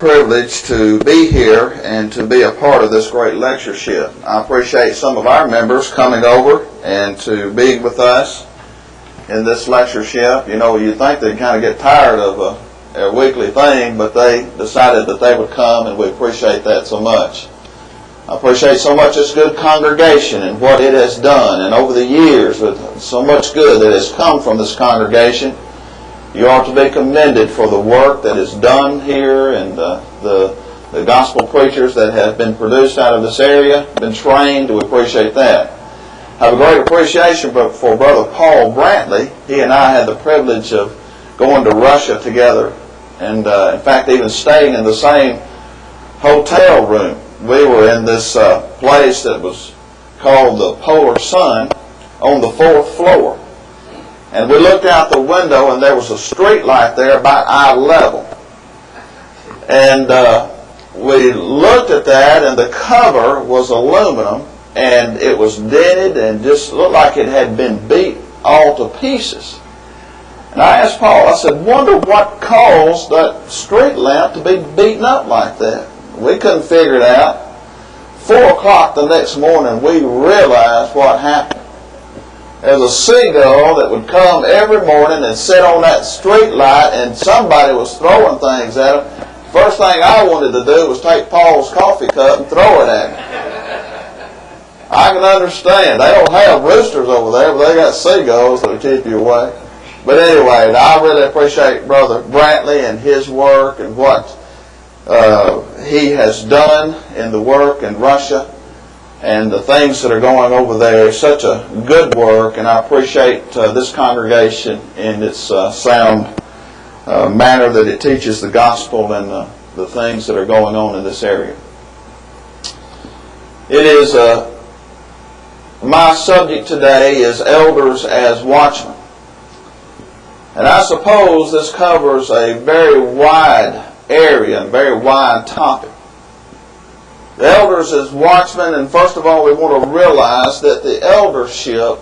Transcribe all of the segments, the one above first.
Privilege to be here and to be a part of this great lectureship. I appreciate some of our members coming over and to be with us in this lectureship. You know, you'd think they'd kind of get tired of a weekly thing, but they decided that they would come, and we appreciate that so much. I appreciate so much this good congregation and what it has done, and over the years, with so much good that has come from this congregation. You are to be commended for the work that is done here, and the gospel preachers that have been produced out of this area, been trained. We appreciate that. I have a great appreciation for Brother Paul Brantley. He and I had the privilege of going to Russia together, and in fact even staying in the same hotel room. We were in this place that was called the Polar Sun on the 4th floor. And we looked out the window, and there was a street light there about eye level. And we looked at that, and the cover was aluminum, and it was dented and just looked like it had been beat all to pieces. And I asked Paul, I said, wonder what caused that street lamp to be beaten up like that. We couldn't figure it out. 4 o'clock the next morning, we realized what happened. There's a seagull that would come every morning and sit on that street light, and somebody was throwing things at him. First thing I wanted to do was take Paul's coffee cup and throw it at him. I can understand. They don't have roosters over there, but they got seagulls that will keep you away. But anyway, I really appreciate Brother Brantley and his work and what he has done in the work in Russia. And the things that are going over there is such a good work, and I appreciate this congregation in its sound manner that it teaches the gospel and the things that are going on in this area. It is my subject today is elders as watchmen, and I suppose this covers a very wide area, a very wide topic. The elders as watchmen, and first of all we want to realize that the eldership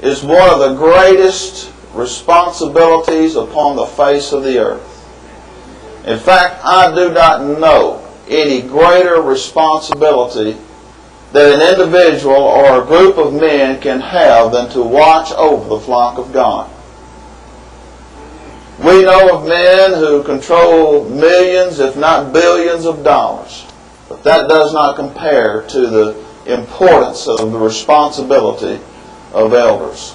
is one of the greatest responsibilities upon the face of the earth. In fact, I do not know any greater responsibility that an individual or a group of men can have than to watch over the flock of God. We know of men who control millions, if not billions of dollars. But that does not compare to the importance of the responsibility of elders.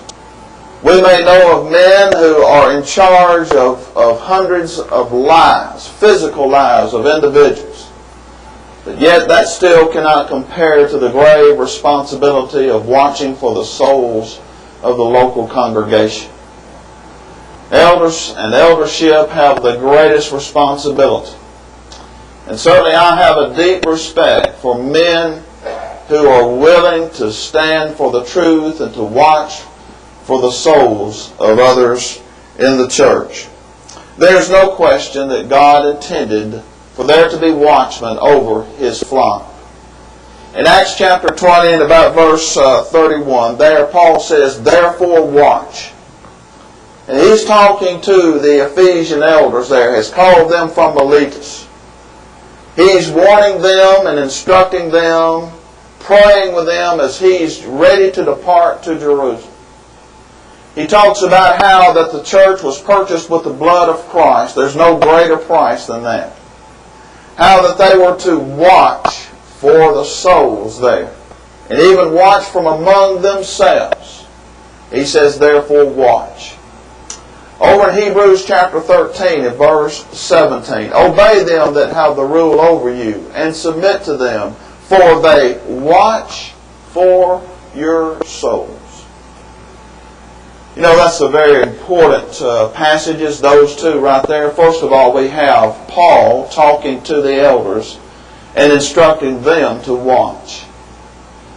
We may know of men who are in charge of hundreds of lives, physical lives of individuals. But yet that still cannot compare to the grave responsibility of watching for the souls of the local congregation. Elders and eldership have the greatest responsibility. And certainly I have a deep respect for men who are willing to stand for the truth and to watch for the souls of others in the church. There's no question that God intended for there to be watchmen over His flock. In Acts chapter 20 and about verse 31, there Paul says, therefore watch. And he's talking to the Ephesian elders there, has called them from Miletus. He's warning them and instructing them, praying with them as he's ready to depart to Jerusalem. He talks about how that the church was purchased with the blood of Christ. There's no greater price than that. How that they were to watch for the souls there. And even watch from among themselves. He says, therefore watch. Over in Hebrews chapter 13 and verse 17, obey them that have the rule over you, and submit to them, for they watch for your souls. You know, that's a very important passages, those two right there. First of all, we have Paul talking to the elders and instructing them to watch.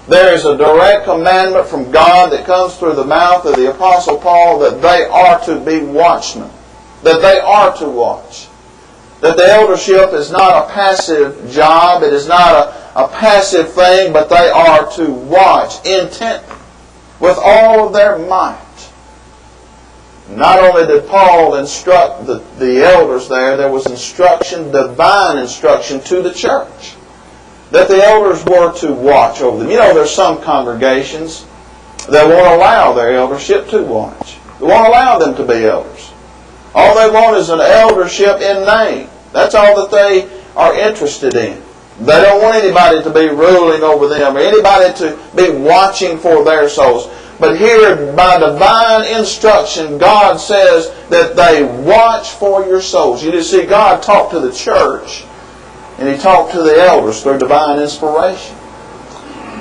There is a direct commandment from God that comes through the mouth of the Apostle Paul that they are to be watchmen, that they are to watch. That the eldership is not a passive job, it is not a passive thing, but they are to watch intently with all of their might. Not only did Paul instruct the elders there was instruction, divine instruction to the church, that the elders were to watch over them. You know, there's some congregations that won't allow their eldership to watch. They won't allow them to be elders. All they want is an eldership in name. That's all that they are interested in. They don't want anybody to be ruling over them or anybody to be watching for their souls. But here, by divine instruction, God says that they watch for your souls. You just see, God talked to the church, and He talked to the elders through divine inspiration.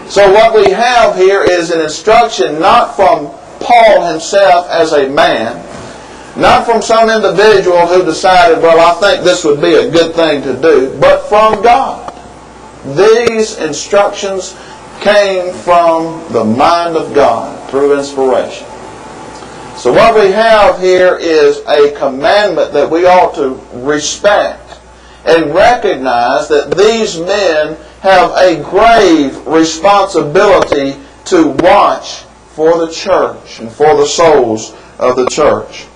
So what we have here is an instruction not from Paul himself as a man, not from some individual who decided, well, I think this would be a good thing to do, but from God. These instructions came from the mind of God through inspiration. So what we have here is a commandment that we ought to respect and recognize that these men have a grave responsibility to watch for the church and for the souls of the church.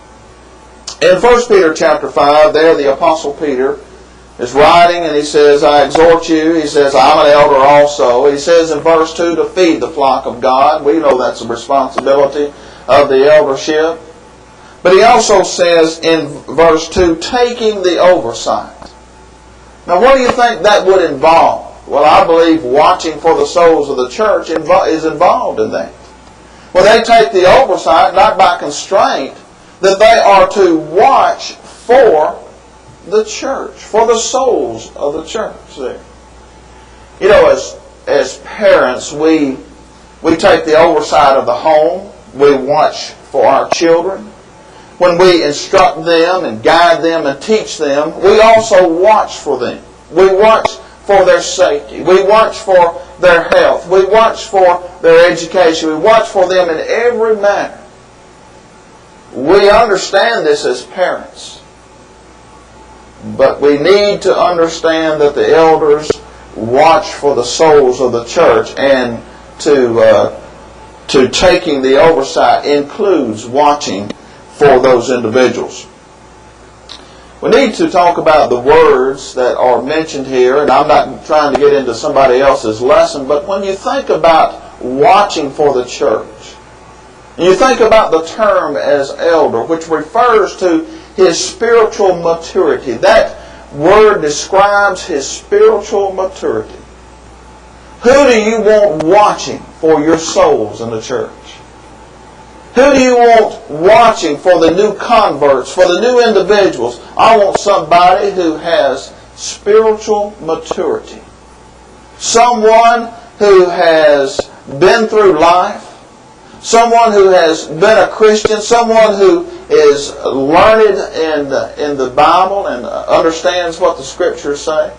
In 1 Peter chapter 5, there the Apostle Peter is writing, and he says, I exhort you, he says, I'm an elder also. He says in verse 2, to feed the flock of God. We know that's a responsibility of the eldership. But he also says in verse 2, taking the oversight. Now what do you think that would involve? Well, I believe watching for the souls of the church is involved in that. Well, they take the oversight, not by constraint, that they are to watch for the church, for the souls of the church there. You know, as parents, we take the oversight of the home. We watch for our children. When we instruct them and guide them and teach them, we also watch for them. We watch for their safety. We watch for their health. We watch for their education. We watch for them in every manner. We understand this as parents. But we need to understand that the elders watch for the souls of the church, and to taking the oversight includes watching for those individuals. We need to talk about the words that are mentioned here, and I'm not trying to get into somebody else's lesson, but when you think about watching for the church, you think about the term as elder, which refers to his spiritual maturity. That word describes his spiritual maturity. Who do you want watching for your souls in the church? Who do you want watching for the new converts, for the new individuals? I want somebody who has spiritual maturity. Someone who has been through life. Someone who has been a Christian. Someone who is learned in the Bible and understands what the Scriptures say.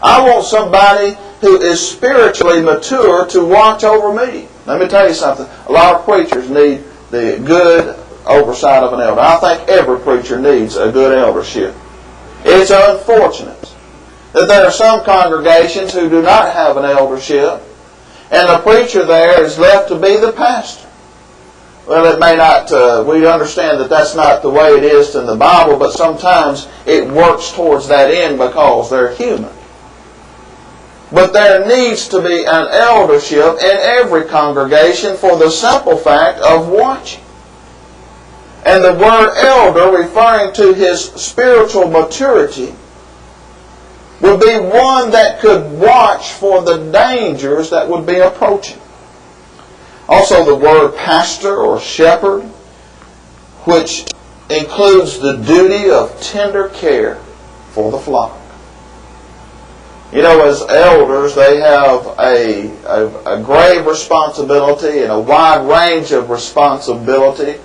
I want somebody who is spiritually mature to watch over me. Let me tell you something. A lot of preachers need the good oversight of an elder. I think every preacher needs a good eldership. It's unfortunate that there are some congregations who do not have an eldership, and the preacher there is left to be the pastor. Well, it may not, we understand that that's not the way it is in the Bible, but sometimes it works towards that end because they're human. But there needs to be an eldership in every congregation for the simple fact of watching. And the word elder, referring to his spiritual maturity, would be one that could watch for the dangers that would be approaching. Also the word pastor or shepherd, which includes the duty of tender care for the flock. You know, as elders, they have a grave responsibility and a wide range of responsibility.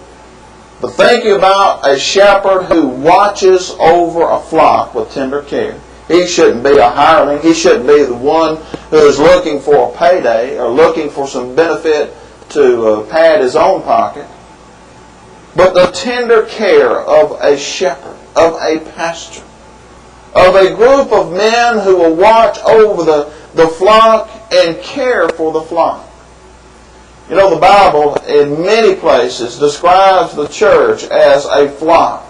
But think about a shepherd who watches over a flock with tender care. He shouldn't be a hireling. He shouldn't be the one who is looking for a payday or looking for some benefit to pad his own pocket. But the tender care of a shepherd, of a pastor, of a group of men who will watch over the flock and care for the flock. You know, the Bible in many places describes the church as a flock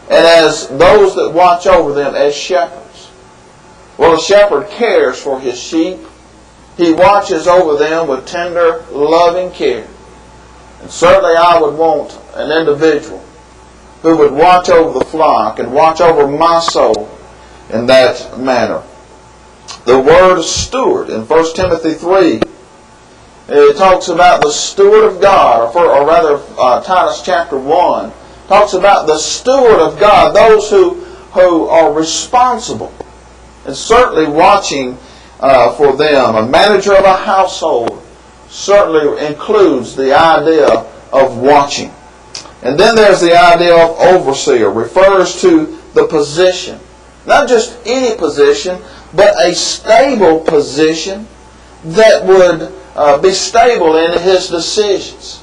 and as those that watch over them as shepherds. Well, a shepherd cares for his sheep. He watches over them with tender, loving care. And certainly I would want an individual who would watch over the flock and watch over my soul in that manner. The word steward in 1 Timothy 3, it talks about the steward of God, or rather Titus chapter 1, talks about the steward of God, those who are responsible and certainly watching for them. A manager of a household certainly includes the idea of watching. And then there's the idea of overseer, refers to the position. Not just any position, but a stable position that would be stable in his decisions,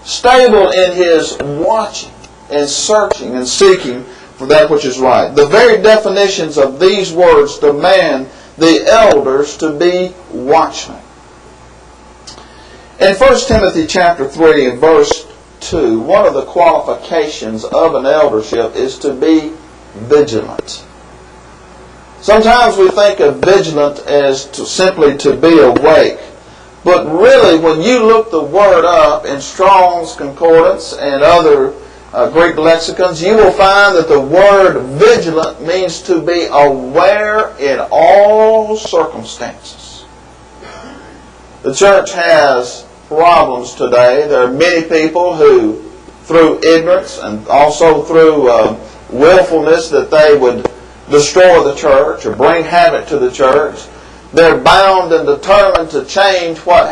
stable in his watching and searching and seeking for that which is right. The very definitions of these words demand the elders to be watchmen. In 1 Timothy chapter 3 and verse 2, one of the qualifications of an eldership is to be vigilant. Sometimes we think of vigilant as simply to be awake. But really, when you look the word up in Strong's Concordance and other Greek lexicons, you will find that the word vigilant means to be aware in all circumstances. The church has problems today. There are many people who, through ignorance and also through willfulness, that they would destroy the church or bring havoc to the church. They're bound and determined to change what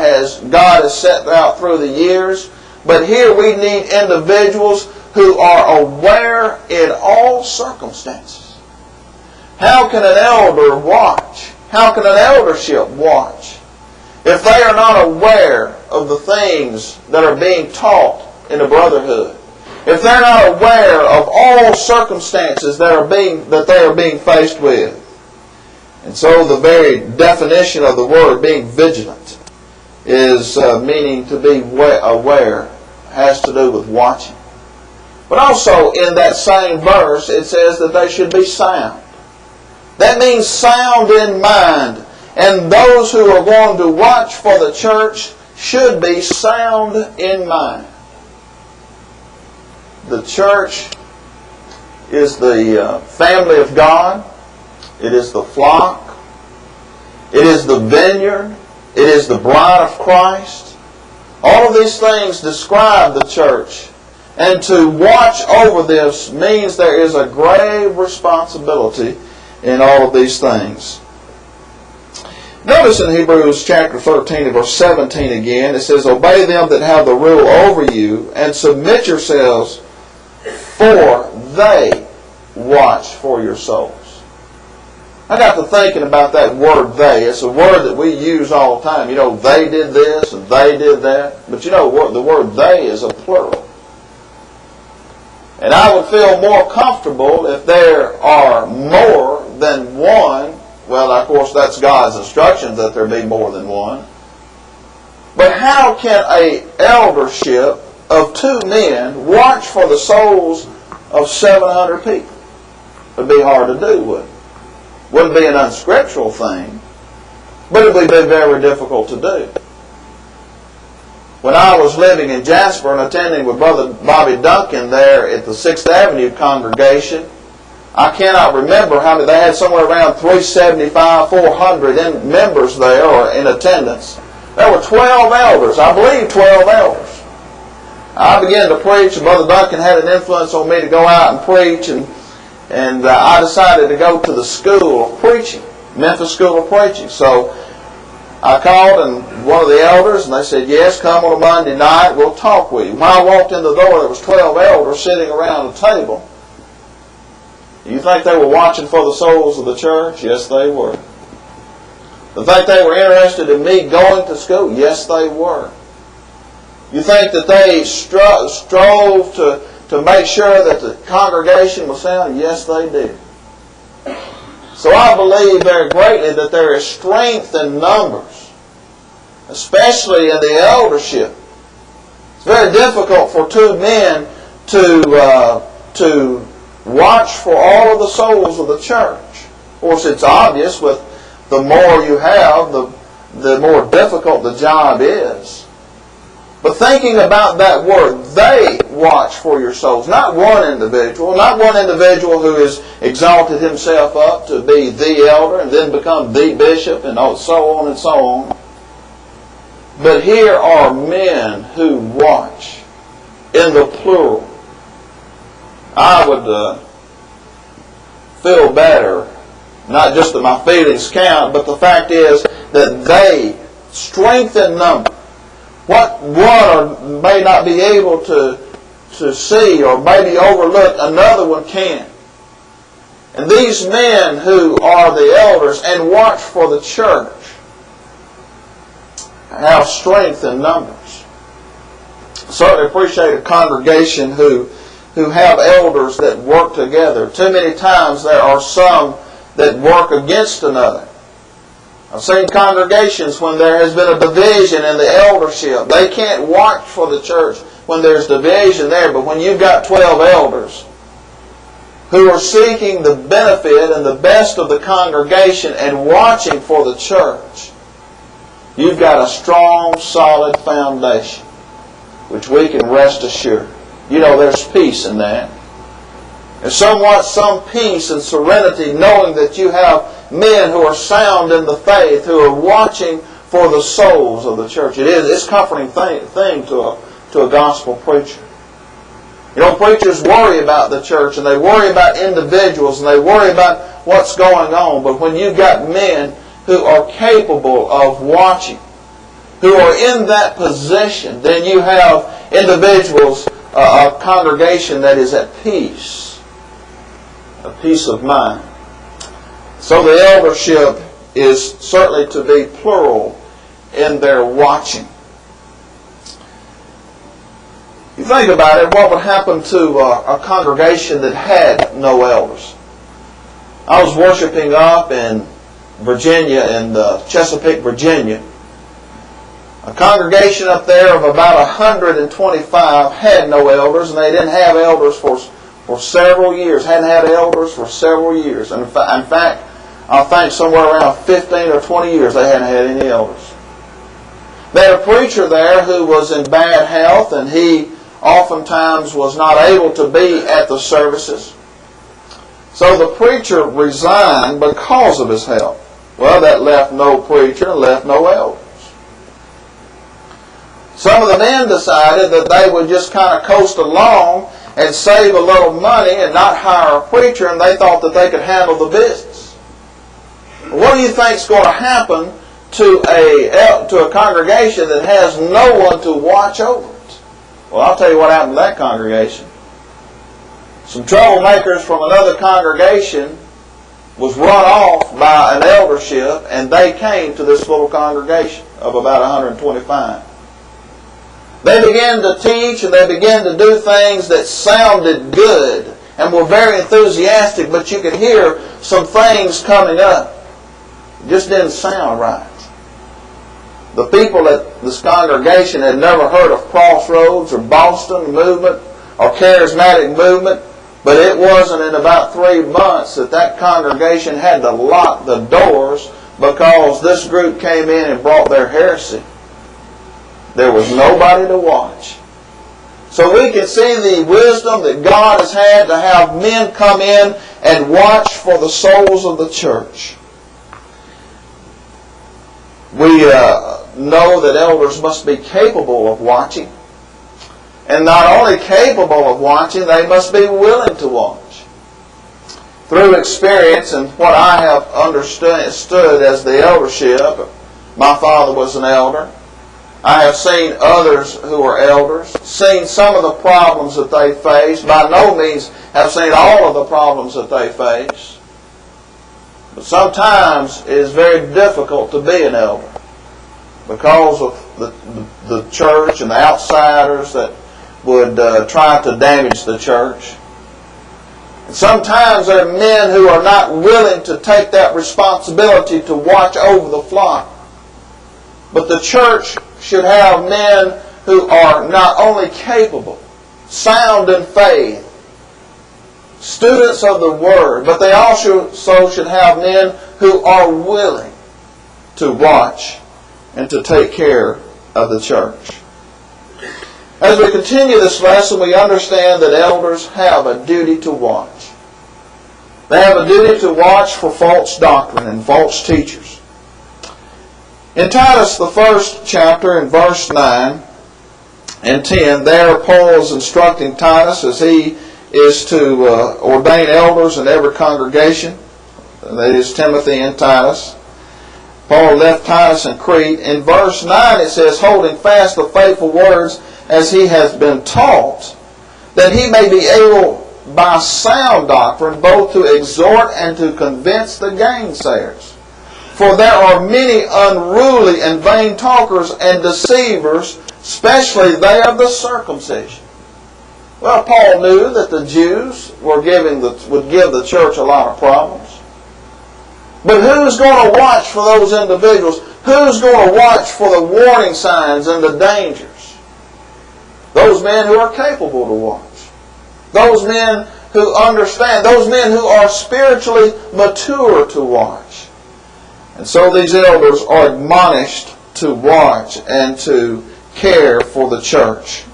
God has set out through the years. But here we need individuals who are aware in all circumstances. How can an elder watch? How can an eldership watch if they are not aware of the things that are being taught in the brotherhood? If they're not aware of all circumstances that they are being faced with? And so the very definition of the word being vigilant is meaning to be aware, has to do with watching. But also in that same verse it says that they should be sound. That means sound in mind. And those who are going to watch for the church should be sound in mind. The church is the family of God. It is the flock. It is the vineyard. It is the bride of Christ. All of these things describe the church. And to watch over this means there is a grave responsibility in all of these things. Notice in Hebrews chapter 13 and verse 17 again, it says, "Obey them that have the rule over you, and submit yourselves, for they watch for your souls." I got to thinking about that word "they." It's a word that we use all the time. You know, they did this and they did that. But you know, the word "they" is a plural. And I would feel more comfortable if there are more than one. Well, of course, that's God's instructions that there be more than one. But how can an eldership of 2 men watch for the souls of 700 people? It would be hard to do, wouldn't it? Wouldn't be an unscriptural thing, but it would be very difficult to do. When I was living in Jasper and attending with Brother Bobby Duncan there at the 6th Avenue congregation, I cannot remember how many. They had somewhere around 375, 400 members there or in attendance. There were 12 elders, I believe 12 elders. I began to preach, and Brother Duncan had an influence on me to go out and preach, and I decided to go to the school of preaching, Memphis School of Preaching. So I called and one of the elders, and they said, "Yes, come on a Monday night, we'll talk with you." When I walked in the door, there was 12 elders sitting around a table. You think they were watching for the souls of the church? Yes, they were. You think they were interested in me going to school? Yes, they were. You think that they strove to make sure that the congregation was sound? Yes, they did. So I believe very greatly that there is strength in numbers. especially in the eldership. It's very difficult for two men to watch for all of the souls of the church. Of course, it's obvious with the more you have, the more difficult the job is. But thinking about that word, they watch for your souls. Not one individual who has exalted himself up to be the elder and then become the bishop and so on and so on. But here are men who watch in the plural. I would feel better, not just that my feelings count, but the fact is that they, strength in number, what one may not be able to see or maybe overlook, another one can. And these men who are the elders and watch for the church have strength in numbers. I certainly appreciate a congregation who have elders that work together. Too many times there are some that work against another. I've seen congregations when there has been a division in the eldership. They can't watch for the church when there's division there, but when you've got 12 elders who are seeking the benefit and the best of the congregation and watching for the church, you've got a strong, solid foundation which we can rest assured. You know, there's peace in that. There's somewhat some peace and serenity knowing that you have men who are sound in the faith, who are watching for the souls of the church. It's a comforting thing to a gospel preacher. You know, preachers worry about the church and they worry about individuals and they worry about what's going on. But when you've got men who are capable of watching, who are in that position, then you have individuals, a congregation that is at peace, a peace of mind. So the eldership is certainly to be plural in their watching. You think about it, what would happen to a congregation that had no elders? I was worshiping up in Virginia, in Chesapeake, Virginia. A congregation up there of about 125 had no elders, and they didn't have elders for several years. Hadn't had elders for several years. And in fact, I think somewhere around 15 or 20 years they hadn't had any elders. They had a preacher there who was in bad health, and he oftentimes was not able to be at the services. So the preacher resigned because of his health. Well, that left no preacher and left no elders. Some of the men decided that they would just kind of coast along and save a little money and not hire a preacher, and they thought that they could handle the business. What do you think is going to happen to a congregation that has no one to watch over it? Well, I'll tell you what happened to that congregation. Some troublemakers from another congregation was run off by an eldership, and they came to this little congregation of about 125. They began to teach and they began to do things that sounded good and were very enthusiastic, but you could hear some things coming up. It just didn't sound right. The people at this congregation had never heard of Crossroads or Boston movement or charismatic movement, but it wasn't in about 3 months that congregation had to lock the doors because this group came in and brought their heresy. There was nobody to watch. So we can see the wisdom that God has had to have men come in and watch for the souls of the church. We know that elders must be capable of watching. And not only capable of watching, they must be willing to watch. Through experience and what I have understood as the eldership, my father was an elder. I have seen others who are elders, seen some of the problems that they face. By no means have seen all of the problems that they face. But sometimes it is very difficult to be an elder because of the church and the outsiders that would try to damage the church. And sometimes there are men who are not willing to take that responsibility to watch over the flock. But the church should have men who are not only capable, sound in faith, students of the Word, but they also should have men who are willing to watch and to take care of the church. As we continue this lesson, we understand that elders have a duty to watch. They have a duty to watch for false doctrine and false teachers. In Titus, the first chapter, in verse 9 and 10, there Paul is instructing Titus as he is to ordain elders in every congregation. That is Timothy and Titus. Paul left Titus in Crete. In verse 9 it says, holding fast the faithful words as he has been taught, that he may be able by sound doctrine both to exhort and to convince the gainsayers. For there are many unruly and vain talkers and deceivers, especially they of the circumcision. Well, Paul knew that the Jews would give the church a lot of problems. But who's going to watch for those individuals? Who's going to watch for the warning signs and the dangers? Those men who are capable to watch. Those men who understand. Those men who are spiritually mature to watch. And so these elders are admonished to watch and to care for the church.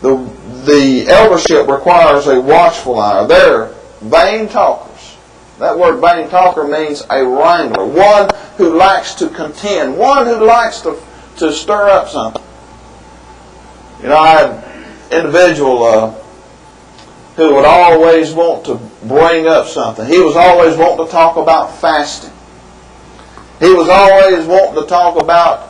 The eldership requires a watchful eye. They're vain talkers. That word vain talker means a wrangler, one who likes to contend, one who likes to stir up something. You know, I had an individual who would always want to bring up something. He was always wanting to talk about fasting. He was always wanting to talk about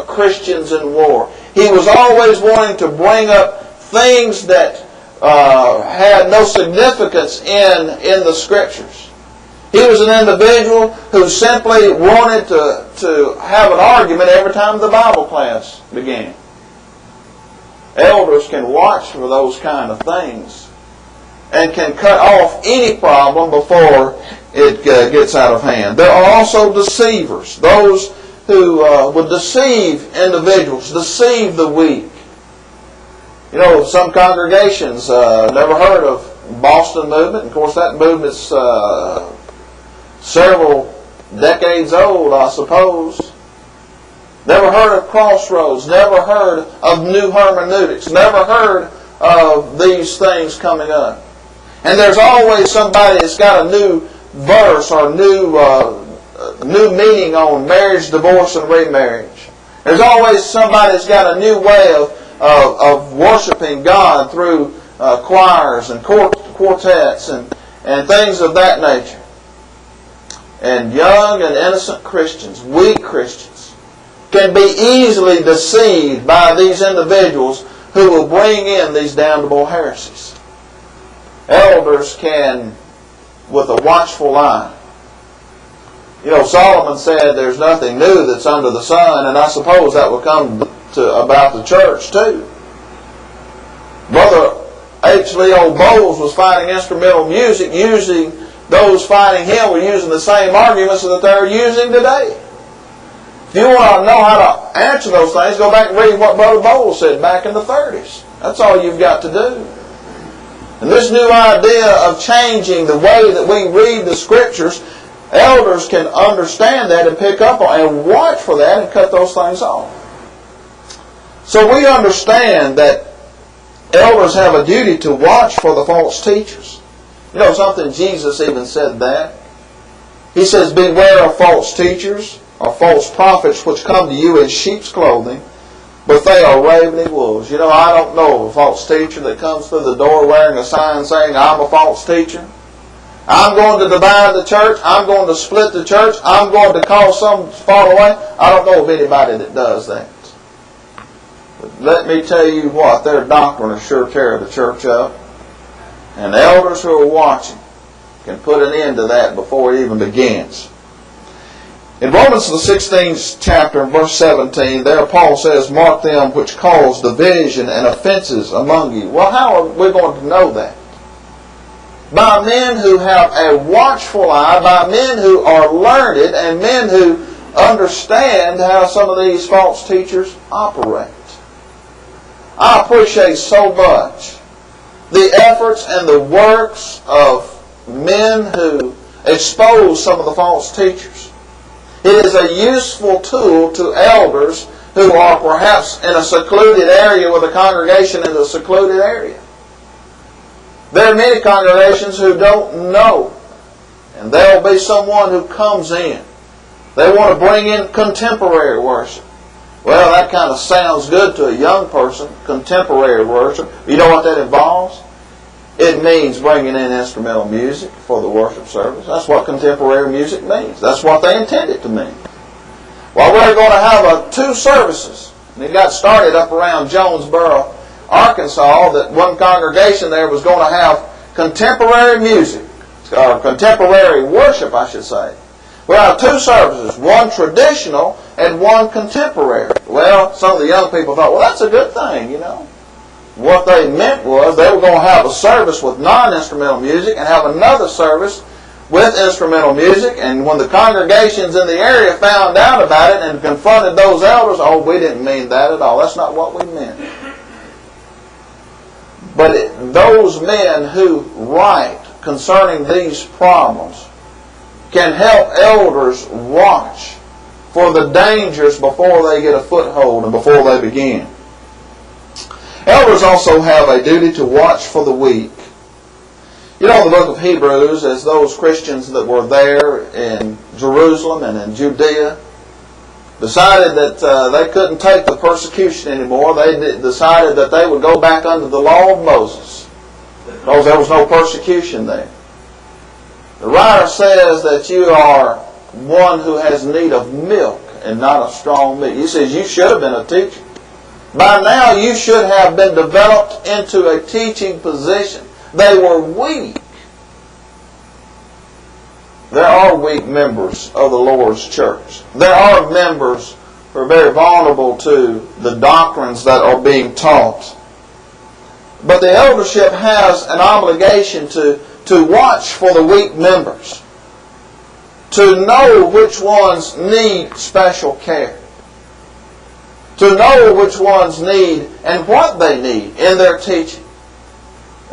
Christians in war. He was always wanting to bring up things that had no significance in the Scriptures. He was an individual who simply wanted to have an argument every time the Bible class began. Elders can watch for those kind of things and can cut off any problem before it gets out of hand. There are also deceivers, those who would deceive individuals, deceive the weak. You know, some congregations never heard of Boston movement. Of course, that movement's several decades old, I suppose. Never heard of Crossroads. Never heard of new hermeneutics. Never heard of these things coming up. And there's always somebody that's got a new verse or new meaning on marriage, divorce, and remarriage. There's always somebody that's got a new way of worshiping God through choirs and quartets and things of that nature. And young and innocent Christians, weak Christians, can be easily deceived by these individuals who will bring in these damnable heresies. Elders can, with a watchful eye. You know, Solomon said there's nothing new that's under the sun, and I suppose that would come to about the church too. Brother H. Leo Bowles was fighting instrumental music. Using those fighting him were using the same arguments that they're using today. If you want to know how to answer those things, go back and read what Brother Bowles said back in the 30s. That's all you've got to do. And this new idea of changing the way that we read the Scriptures, elders can understand that and pick up on and watch for that and cut those things off. So we understand that elders have a duty to watch for the false teachers. You know something, Jesus even said that. He says, beware of false teachers or false prophets which come to you in sheep's clothing, but they are ravening wolves. You know, I don't know of a false teacher that comes through the door wearing a sign saying, I'm a false teacher. I'm going to divide the church. I'm going to split the church. I'm going to cause some to fall away. I don't know of anybody that does that. But let me tell you what, their doctrine will sure tear the church up. And elders who are watching can put an end to that before it even begins. In Romans the 16th chapter, verse 17, there Paul says, mark them which cause division and offenses among you. Well, how are we going to know that? By men who have a watchful eye, by men who are learned, and men who understand how some of these false teachers operate. I appreciate so much the efforts and the works of men who expose some of the false teachers. It is a useful tool to elders who are perhaps in a secluded area with a congregation in a secluded area. There are many congregations who don't know, and there will be someone who comes in. They want to bring in contemporary worship. Well, that kind of sounds good to a young person, contemporary worship. You know what that involves? It means bringing in instrumental music for the worship service. That's what contemporary music means. That's what they intend it to mean. Well, we're going to have 2 services. And it got started up around Jonesboro, Arkansas, that one congregation there was going to have contemporary music, or contemporary worship, I should say. We'll have 2 services, one traditional and one contemporary. Well, some of the young people thought, well, that's a good thing, you know. What they meant was they were going to have a service with non-instrumental music and have another service with instrumental music. And when the congregations in the area found out about it and confronted those elders, oh, we didn't mean that at all. That's not what we meant. But those men who write concerning these problems can help elders watch for the dangers before they get a foothold and before they begin. Elders also have a duty to watch for the weak. You know, in the book of Hebrews, as those Christians that were there in Jerusalem and in Judea decided that they couldn't take the persecution anymore, they decided that they would go back under the law of Moses because there was no persecution there. The writer says that you are one who has need of milk and not of strong meat. He says you should have been a teacher. By now you should have been developed into a teaching position. They were weak. There are weak members of the Lord's church. There are members who are very vulnerable to the doctrines that are being taught. But the eldership has an obligation to watch for the weak members, to know which ones need special care, to know which ones need and what they need in their teaching.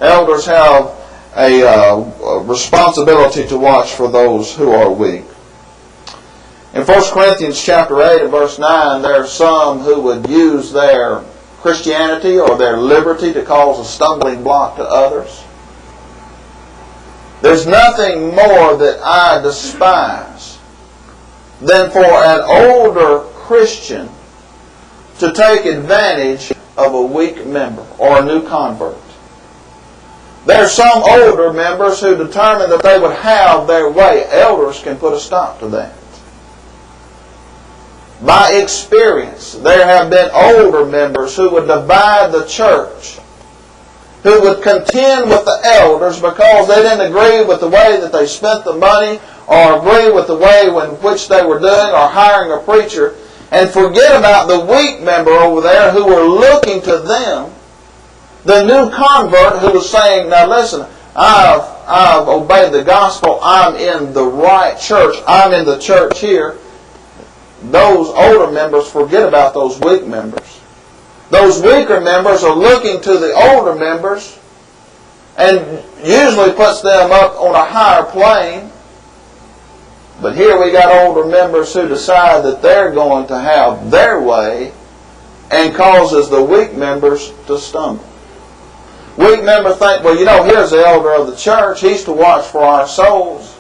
Elders have a responsibility to watch for those who are weak. In 1 Corinthians chapter 8 and verse 9, there are some who would use their Christianity or their liberty to cause a stumbling block to others. There's nothing more that I despise than for an older Christian to take advantage of a weak member or a new convert. There are some older members who determined that they would have their way. Elders can put a stop to that. By experience, there have been older members who would divide the church, who would contend with the elders because they didn't agree with the way that they spent the money or agree with the way in which they were doing or hiring a preacher, and forget about the weak member over there who were looking to them, the new convert who was saying, now listen, I've obeyed the gospel, I'm in the right church, I'm in the church here. Those older members forget about those weak members. Those weaker members are looking to the older members and usually puts them up on a higher plane. But here we got older members who decide that they're going to have their way and causes the weak members to stumble. Weak members think, well, you know, here's the elder of the church. He's to watch for our souls.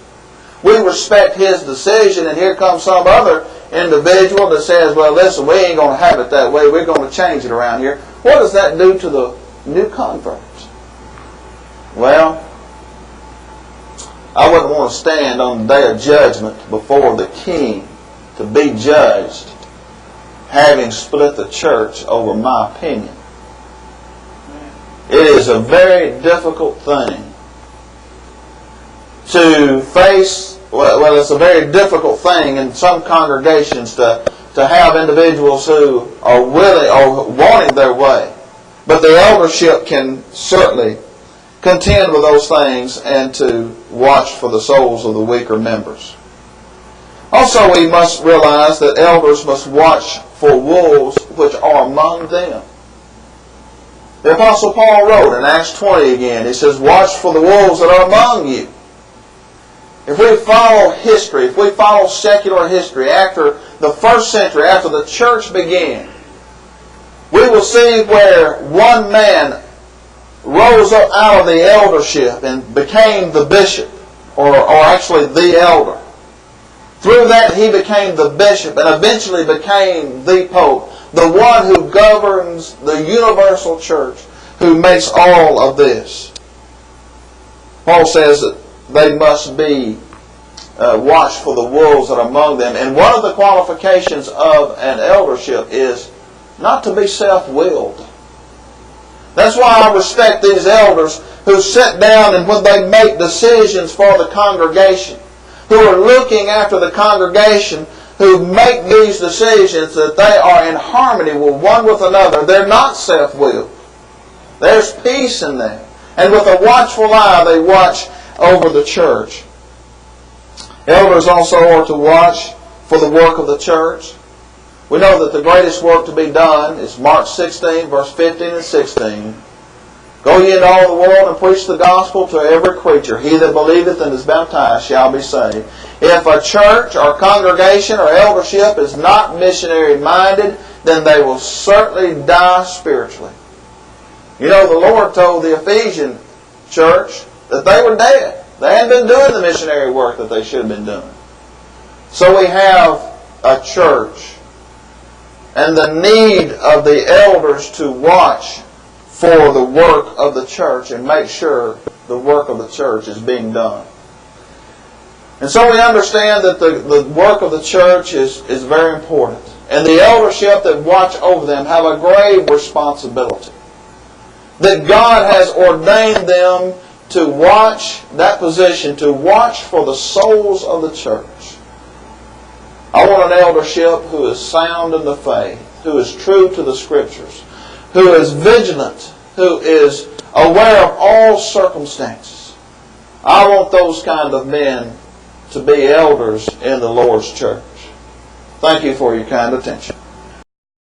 We respect his decision, and here comes some other individual that says, well, listen, we ain't going to have it that way. We're going to change it around here. What does that do to the new converts? Well, I wouldn't want to stand on the day of judgment before the king to be judged having split the church over my opinion. It is a very difficult thing to face. Well, it's a very difficult thing in some congregations to have individuals who are willing or wanting their way. But the eldership can certainly contend with those things and to watch for the souls of the weaker members. Also, we must realize that elders must watch for wolves which are among them. The Apostle Paul wrote in Acts 20 again, he says, watch for the wolves that are among you. If we follow history, if we follow secular history after the first century, after the church began, we will see where one man rose up out of the eldership and became the bishop, or actually the elder. Through that he became the bishop and eventually became the pope, the one who governs the universal church, who makes all of this. Paul says that they must be watched for the wolves that are among them. And one of the qualifications of an eldership is not to be self-willed. That's why I respect these elders who sit down and when they make decisions for the congregation, who are looking after the congregation, who make these decisions, that they are in harmony with one with another. They're not self-willed. There's peace in them. And with a watchful eye, they watch over the church. Elders also are to watch for the work of the church. We know that the greatest work to be done is Mark 16, verse 15 and 16. Go ye into all the world and preach the gospel to every creature. He that believeth and is baptized shall be saved. If a church or congregation or eldership is not missionary-minded, then they will certainly die spiritually. You know, the Lord told the Ephesian church that they were dead. They hadn't been doing the missionary work that they should have been doing. So we have a church and the need of the elders to watch for the work of the church and make sure the work of the church is being done. And so we understand that the work of the church is very important. And the eldership that watch over them have a grave responsibility. That God has ordained them to watch that position, to watch for the souls of the church. I want an eldership who is sound in the faith, who is true to the Scriptures, who is vigilant, who is aware of all circumstances. I want those kind of men to be elders in the Lord's church. Thank you for your kind attention.